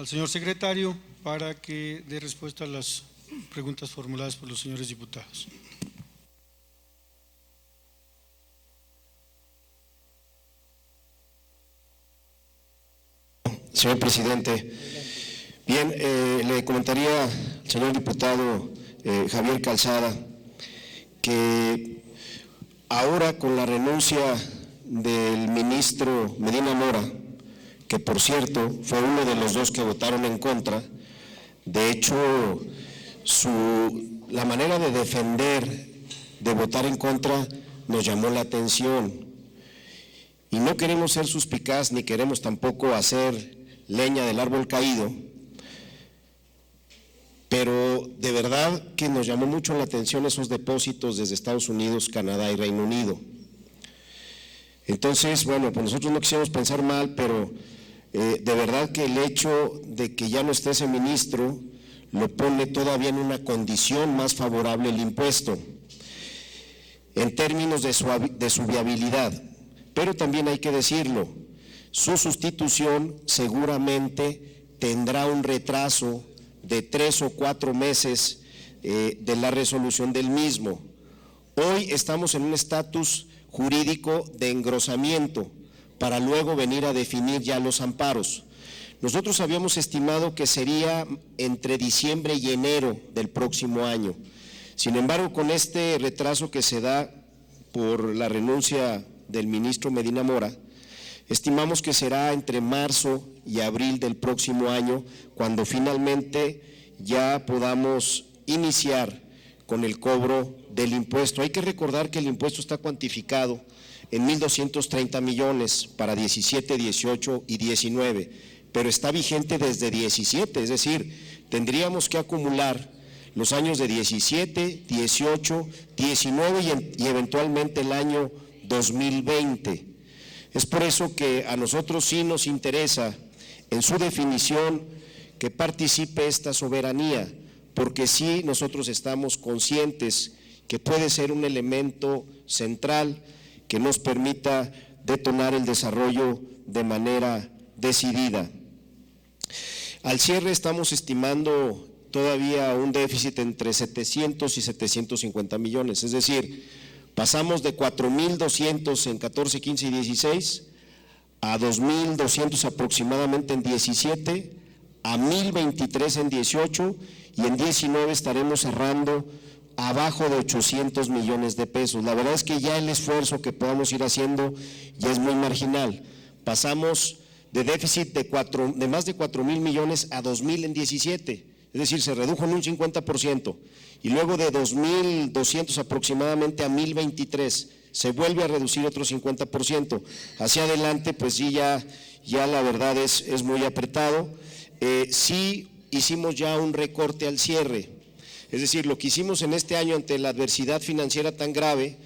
al señor secretario para que dé respuesta a las preguntas formuladas por los señores diputados. Señor presidente, bien, le comentaría al señor diputado Javier Calzada que ahora con la renuncia del ministro Medina Mora, que por cierto fue uno de los dos que votaron en contra, de hecho la manera de defender, de votar en contra, nos llamó la atención. Y no queremos ser suspicaz ni queremos tampoco hacer leña del árbol caído, pero de verdad que nos llamó mucho la atención esos depósitos desde Estados Unidos, Canadá y Reino Unido. Entonces, bueno, pues nosotros no quisimos pensar mal, pero de verdad que el hecho de que ya no esté ese ministro lo pone todavía en una condición más favorable el impuesto, en términos de su viabilidad. Pero también hay que decirlo, su sustitución seguramente tendrá un retraso de 3 o 4 meses de la resolución del mismo. Hoy estamos en un estatus jurídico de engrosamiento para luego venir a definir ya los amparos. Nosotros habíamos estimado que sería entre diciembre y enero del próximo año. Sin embargo, con este retraso que se da por la renuncia del ministro Medina Mora, estimamos que será entre marzo y abril del próximo año cuando finalmente ya podamos iniciar con el cobro del impuesto. Hay que recordar que el impuesto está cuantificado en 1,230 millones para 17, 18 y 19, pero está vigente desde 17, es decir, tendríamos que acumular los años de 17, 18, 19 y eventualmente el año 2020. Es por eso que a nosotros sí nos interesa en su definición que participe esta soberanía, porque sí nosotros estamos conscientes que puede ser un elemento central que nos permita detonar el desarrollo de manera decidida. Al cierre estamos estimando todavía un déficit entre 700 y 750 millones, es decir, pasamos de 4,200 en 14, 15 y 16 a 2,200 aproximadamente en 17, a 1,023 en 18 y en 19 estaremos cerrando abajo de 800 millones de pesos. La verdad es que ya el esfuerzo que podamos ir haciendo ya es muy marginal. Pasamos de déficit de más de 4,000 millones a 2,000 en 17, es decir, se redujo en un 50%, y luego de 2,200 aproximadamente a 1,023 se vuelve a reducir otro 50%. Hacia adelante, pues sí, ya la verdad es muy apretado. Sí hicimos ya un recorte al cierre, es decir, lo que hicimos en este año ante la adversidad financiera tan grave,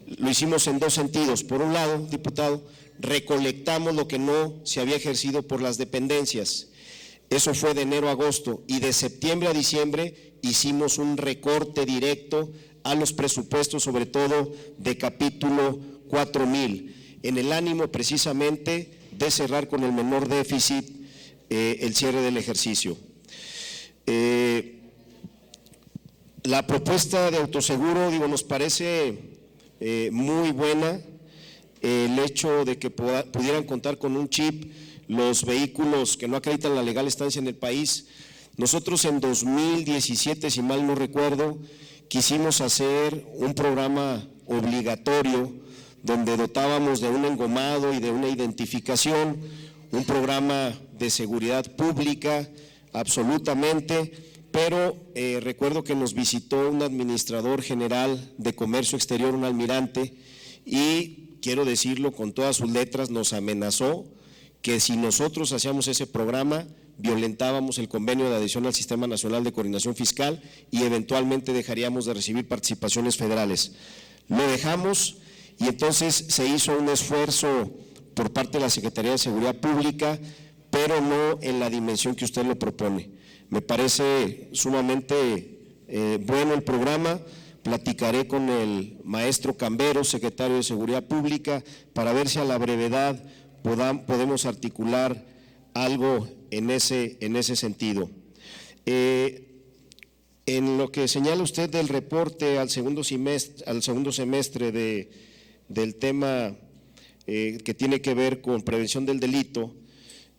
lo hicimos en dos sentidos. Por un lado, diputado, recolectamos lo que no se había ejercido por las dependencias. Eso fue de enero a agosto, y de septiembre a diciembre hicimos un recorte directo a los presupuestos, sobre todo de capítulo 4,000, en el ánimo precisamente de cerrar con el menor déficit el cierre del ejercicio. La propuesta de autoseguro, nos parece muy buena. El hecho de que pudieran contar con un chip los vehículos que no acreditan la legal estancia en el país. Nosotros en 2017, si mal no recuerdo, quisimos hacer un programa obligatorio donde dotábamos de un engomado y de una identificación, un programa de seguridad pública absolutamente, pero recuerdo que nos visitó un administrador general de comercio exterior, un almirante, y quiero decirlo con todas sus letras, nos amenazó que si nosotros hacíamos ese programa violentábamos el convenio de adhesión al Sistema Nacional de Coordinación Fiscal y eventualmente dejaríamos de recibir participaciones federales. Lo dejamos y entonces se hizo un esfuerzo por parte de la Secretaría de Seguridad Pública, pero no en la dimensión que usted lo propone. Me parece sumamente bueno el programa. Platicaré con el maestro Cambero, secretario de Seguridad Pública, para ver si a la brevedad podemos articular algo en ese sentido. En lo que señala usted del reporte al segundo semestre del tema que tiene que ver con prevención del delito,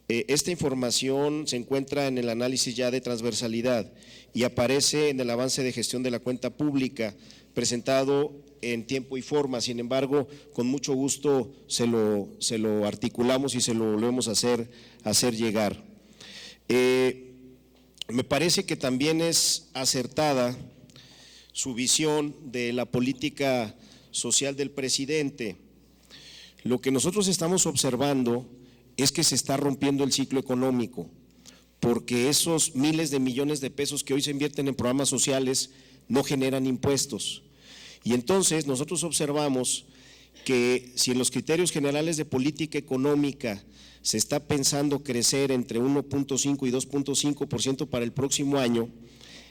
esta información se encuentra en el análisis ya de transversalidad y aparece en el avance de gestión de la cuenta pública presentado en tiempo y forma. Sin embargo, con mucho gusto se lo articulamos y se lo volvemos a hacer llegar. Me parece que también es acertada su visión de la política social del presidente. Lo que nosotros estamos observando es que se está rompiendo el ciclo económico, porque esos miles de millones de pesos que hoy se invierten en programas sociales no generan impuestos. Y entonces nosotros observamos que si en los criterios generales de política económica se está pensando crecer entre 1.5 y 2.5% para el próximo año,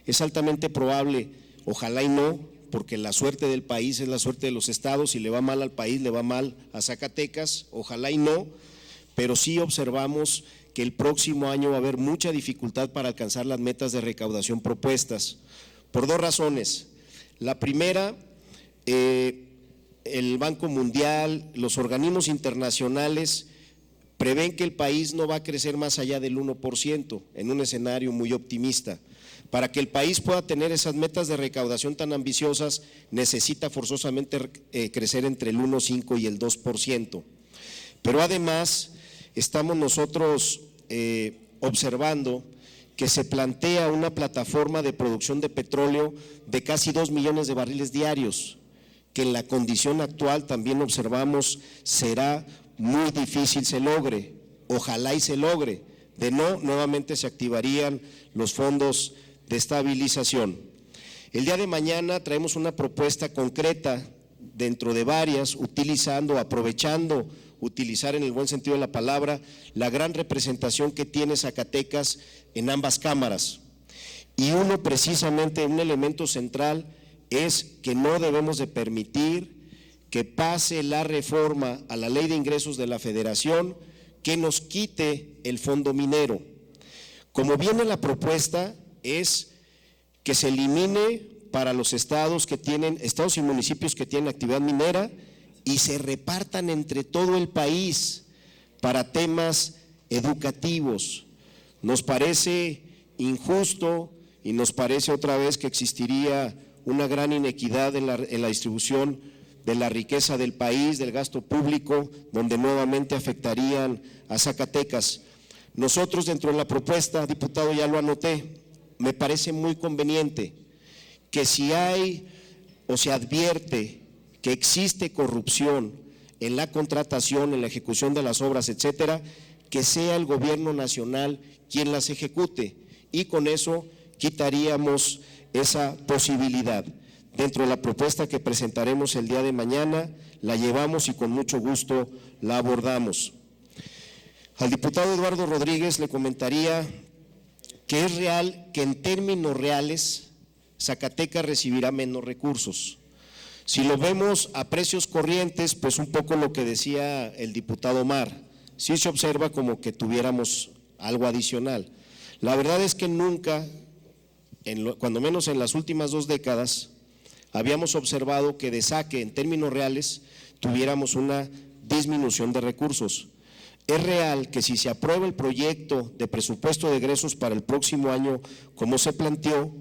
es altamente probable, ojalá y no, porque la suerte del país es la suerte de los estados, si le va mal al país, le va mal a Zacatecas, ojalá y no, pero sí observamos que el próximo año va a haber mucha dificultad para alcanzar las metas de recaudación propuestas, por dos razones. La primera, el Banco Mundial, los organismos internacionales prevén que el país no va a crecer más allá del 1% en un escenario muy optimista. Para que el país pueda tener esas metas de recaudación tan ambiciosas, necesita forzosamente crecer entre el 1,5 y el 2%. Pero además, estamos nosotros observando que se plantea una plataforma de producción de petróleo de casi 2 millones de barriles diarios, que en la condición actual también observamos será muy difícil se logre, ojalá y se logre, de no, nuevamente se activarían los fondos de estabilización. El día de mañana traemos una propuesta concreta dentro de varias, aprovechando, utilizar en el buen sentido de la palabra, la gran representación que tiene Zacatecas en ambas cámaras. Y un elemento central es que no debemos de permitir que pase la reforma a la Ley de Ingresos de la Federación que nos quite el fondo minero. Como viene la propuesta es que se elimine para los estados y municipios que tienen actividad minera y se repartan entre todo el país para temas educativos. Nos parece injusto y nos parece otra vez que existiría una gran inequidad en la distribución de la riqueza del país, del gasto público, donde nuevamente afectarían a Zacatecas. Nosotros dentro de la propuesta, diputado, ya lo anoté, me parece muy conveniente que si hay o se advierte que existe corrupción en la contratación, en la ejecución de las obras, etcétera, que sea el gobierno nacional quien las ejecute y con eso quitaríamos esa posibilidad. Dentro de la propuesta que presentaremos el día de mañana, la llevamos y con mucho gusto la abordamos. Al diputado Eduardo Rodríguez le comentaría que es real que en términos reales Zacatecas recibirá menos recursos. Si lo vemos a precios corrientes, pues un poco lo que decía el diputado Omar, sí se observa como que tuviéramos algo adicional. La verdad es que nunca, cuando menos en las últimas 2 décadas, habíamos observado que de saque en términos reales tuviéramos una disminución de recursos. Es real que si se aprueba el proyecto de presupuesto de egresos para el próximo año como se planteó,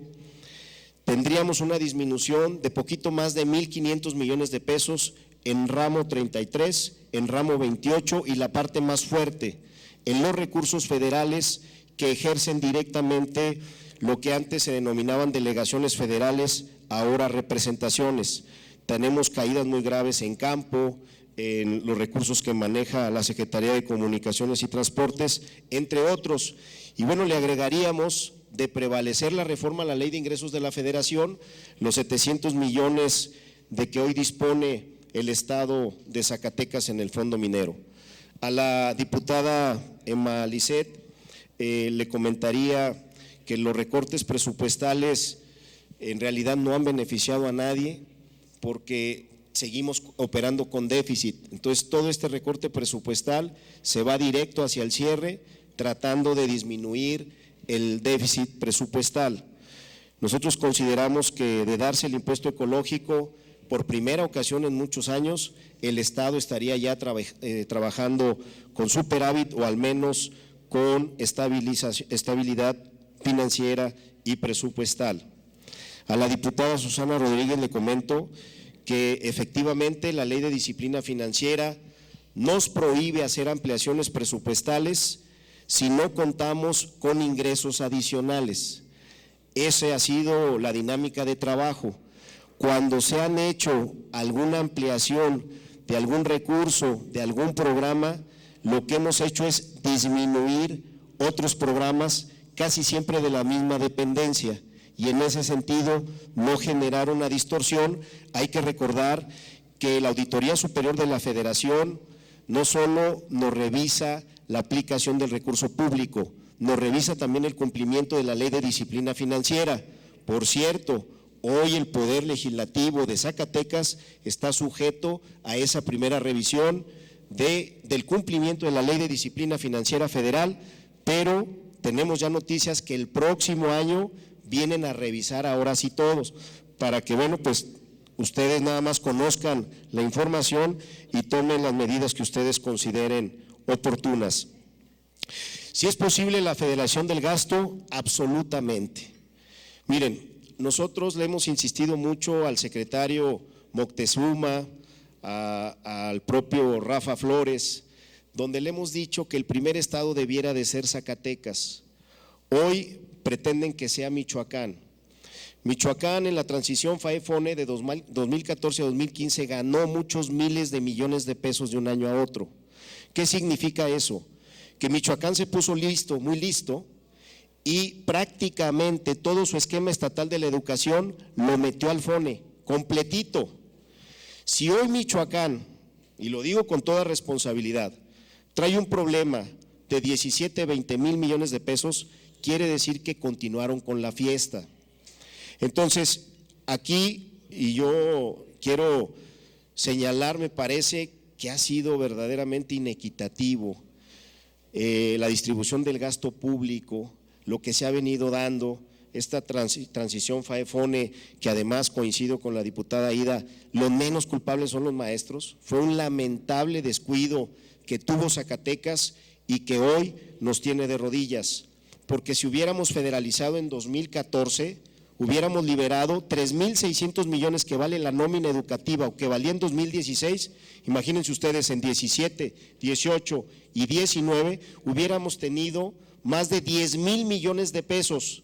tendríamos una disminución de poquito más de 1,500 millones de pesos en ramo 33, en ramo 28 y la parte más fuerte, en los recursos federales que ejercen directamente lo que antes se denominaban delegaciones federales, ahora representaciones. Tenemos caídas muy graves en campo, en los recursos que maneja la Secretaría de Comunicaciones y Transportes, entre otros. Y bueno, le agregaríamos, de prevalecer la reforma a la Ley de Ingresos de la Federación, los 700 millones de que hoy dispone el Estado de Zacatecas en el fondo minero. A la diputada Emma Lisset le comentaría que los recortes presupuestales en realidad no han beneficiado a nadie porque seguimos operando con déficit. Entonces todo este recorte presupuestal se va directo hacia el cierre, tratando de disminuir el déficit presupuestal. Nosotros consideramos que de darse el impuesto ecológico por primera ocasión en muchos años, el Estado estaría ya trabajando con superávit o al menos con estabilidad financiera y presupuestal. A la diputada Susana Rodríguez le comento que efectivamente la Ley de Disciplina Financiera nos prohíbe hacer ampliaciones presupuestales si no contamos con ingresos adicionales. Esa ha sido la dinámica de trabajo. Cuando se han hecho alguna ampliación de algún recurso, de algún programa, lo que hemos hecho es disminuir otros programas casi siempre de la misma dependencia y en ese sentido no generar una distorsión. Hay que recordar que la Auditoría Superior de la Federación no solo nos revisa la aplicación del recurso público, nos revisa también el cumplimiento de la Ley de Disciplina Financiera. Por cierto, hoy el Poder Legislativo de Zacatecas está sujeto a esa primera revisión del cumplimiento de la Ley de Disciplina Financiera Federal, pero tenemos ya noticias que el próximo año vienen a revisar ahora sí todos, para que bueno, pues ustedes nada más conozcan la información y tomen las medidas que ustedes consideren oportunas. Si es posible la federación del gasto, absolutamente. Miren, nosotros le hemos insistido mucho al secretario Moctezuma, al propio Rafa Flores, donde le hemos dicho que el primer estado debiera de ser Zacatecas. Hoy pretenden que sea Michoacán. Michoacán en la transición FAE-FONE de 2014 a 2015 ganó muchos miles de millones de pesos de un año a otro. ¿Qué significa eso? Que Michoacán se puso listo, muy listo, y prácticamente todo su esquema estatal de la educación lo metió al FONE, completito. Si hoy Michoacán, y lo digo con toda responsabilidad, trae un problema de 17, 20 mil millones de pesos, quiere decir que continuaron con la fiesta. Entonces, aquí, y yo quiero señalar, me parece que ha sido verdaderamente inequitativo la distribución del gasto público, lo que se ha venido dando, esta transición FAE-FONE, que además coincido con la diputada Ida, los menos culpables son los maestros. Fue un lamentable descuido que tuvo Zacatecas y que hoy nos tiene de rodillas, porque si hubiéramos federalizado en 2014, hubiéramos liberado 3,600 millones que vale la nómina educativa o que valía en 2016, imagínense ustedes en 17, 18 y 19 hubiéramos tenido más de 10,000 millones de pesos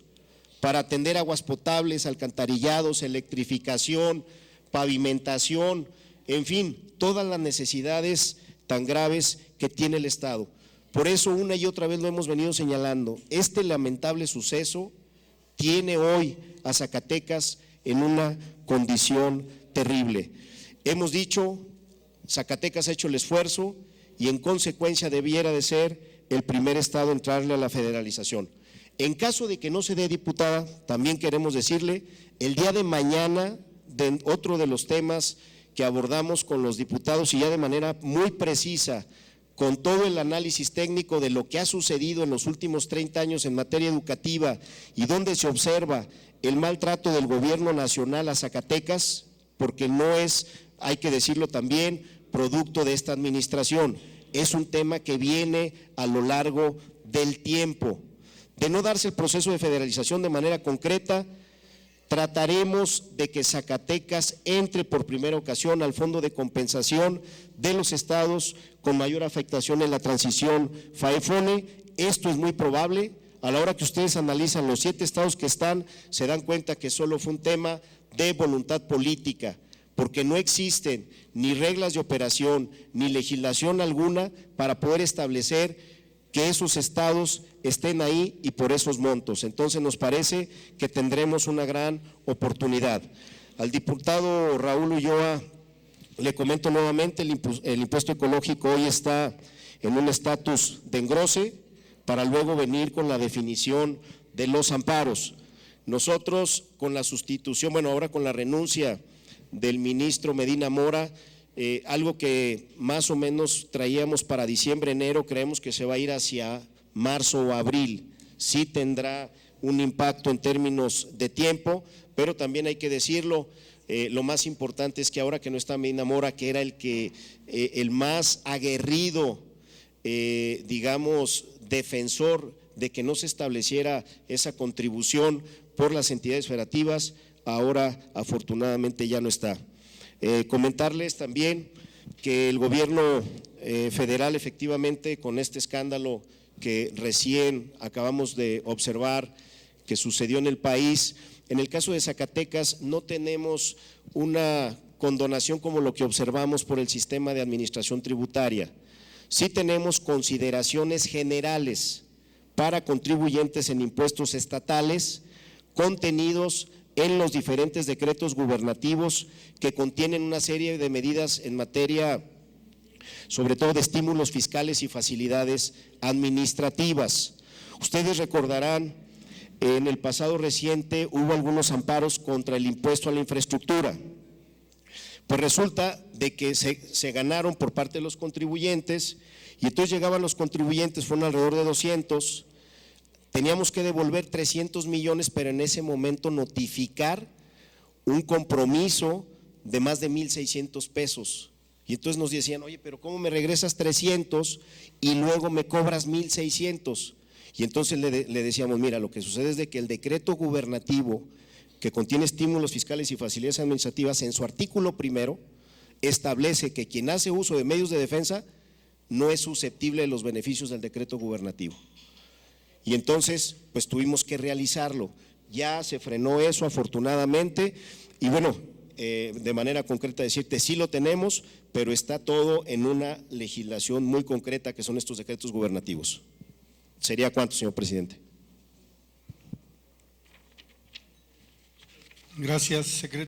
para atender aguas potables, alcantarillados, electrificación, pavimentación, en fin, todas las necesidades tan graves que tiene el Estado. Por eso una y otra vez lo hemos venido señalando, este lamentable suceso tiene hoy a Zacatecas en una condición terrible. Hemos dicho, Zacatecas ha hecho el esfuerzo y en consecuencia debiera de ser el primer estado en entrarle a la federalización. En caso de que no se dé, diputada, también queremos decirle, el día de mañana, otro de los temas que abordamos con los diputados y ya de manera muy precisa, con todo el análisis técnico de lo que ha sucedido en los últimos 30 años en materia educativa y donde se observa el maltrato del gobierno nacional a Zacatecas, porque no es, hay que decirlo también, producto de esta administración, es un tema que viene a lo largo del tiempo. De no darse el proceso de federalización de manera concreta, trataremos de que Zacatecas entre por primera ocasión al Fondo de Compensación de los estados con mayor afectación en la transición FAE-FONE. Esto es muy probable. A la hora que ustedes analizan los 7 estados que están, se dan cuenta que solo fue un tema de voluntad política, porque no existen ni reglas de operación ni legislación alguna para poder establecer que esos estados estén ahí y por esos montos. Entonces nos parece que tendremos una gran oportunidad. Al diputado Raúl Ulloa le comento nuevamente, el impuesto ecológico hoy está en un estatus de engrose para luego venir con la definición de los amparos. Nosotros con la sustitución, bueno, ahora con la renuncia del ministro Medina Mora, algo que más o menos traíamos para diciembre, enero, creemos que se va a ir hacia marzo o abril. Sí tendrá un impacto en términos de tiempo, pero también hay que decirlo, lo más importante es que ahora que no está Medina Mora, que era el más aguerrido, digamos, defensor de que no se estableciera esa contribución por las entidades federativas, ahora afortunadamente ya no está. Comentarles también que el gobierno federal efectivamente con este escándalo que recién acabamos de observar que sucedió en el país, en el caso de Zacatecas no tenemos una condonación como lo que observamos por el sistema de administración tributaria. Sí tenemos consideraciones generales para contribuyentes en impuestos estatales contenidos en los diferentes decretos gubernativos que contienen una serie de medidas en materia, sobre todo de estímulos fiscales y facilidades administrativas. Ustedes recordarán, en el pasado reciente hubo algunos amparos contra el impuesto a la infraestructura. Pues resulta de que se ganaron por parte de los contribuyentes y entonces llegaban los contribuyentes, fueron alrededor de 200, teníamos que devolver 300 millones, pero en ese momento notificar un compromiso de más de 1,600 pesos. Y entonces nos decían, oye, pero ¿cómo me regresas 300 y luego me cobras 1,600? Y entonces le decíamos, mira, lo que sucede es de que el decreto gubernativo que contiene estímulos fiscales y facilidades administrativas, en su artículo primero, establece que quien hace uso de medios de defensa no es susceptible de los beneficios del decreto gubernativo. Y entonces, pues tuvimos que realizarlo. Ya se frenó eso afortunadamente y bueno, de manera concreta decirte, sí lo tenemos, pero está todo en una legislación muy concreta que son estos decretos gubernativos. ¿Sería cuánto, señor presidente? Gracias, secretario.